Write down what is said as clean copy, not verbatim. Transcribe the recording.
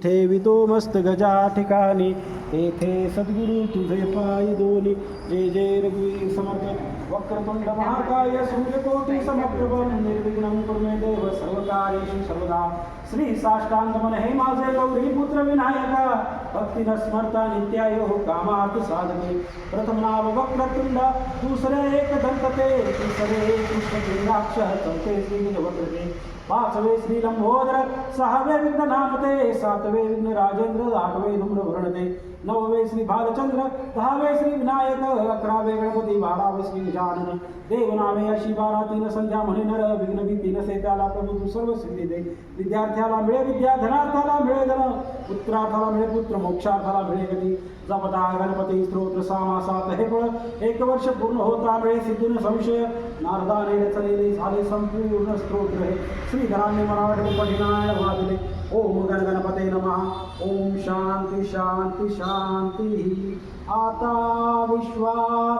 ठेवितो मस्त गजा ठिकाणी, तेथे सद्गुरु तुझे पाय दोनी. जय जय रघुवीर समर्थ वक्रतुंड महाकाय सूर्यकोटि समप्रभ निर्विघ्नं कुरु मे देव सर्वकार्येषु सर्वदा. श्री साष्टांग मन हे माझे गौरी पुत्र विनायका, भक्तीन स्मरता नित्यायो कामार्थ साधके. प्रथम नाव वक्रतुंड, दुसरे एक दंतते, तिसरे कृष्णचंद्राक्ष, चौथे श्री वक्रते, पाचवे श्री लंबोदर, सहावे विघ्न नामते, सातवे विघ्न राजेंद्र, आठवे धूम्रवर्णते, नववे श्री भालचंद्र, दहावे श्री विनायक, अकरावे गणपती, बारावे श्री गजानन. देवनामे अशी 12 3 संध्या म्हणे नर, विघ्न भीती नसे त्याला प्रभू तू सर्व सिद्धी दे. विद्यार्थ्याला मिळे विद्या, धनार्थाला मिळे धन, पुत्रार्थाला मिळे पुत्र, मोक्षार्थाला मिळे गती. जपता गणपती स्तोत्र सामासात हे फळ, 1 वर्ष पूर्ण होता मिळे सिद्धून संशय. नारदाने रचलेले झाले संपूर्ण स्तोत्र हे, श्रीधरांनी मराठी पठिनाय वाजले. ओम गण गणपते नमः. ओम शांती शांती शांती. आता विश्वा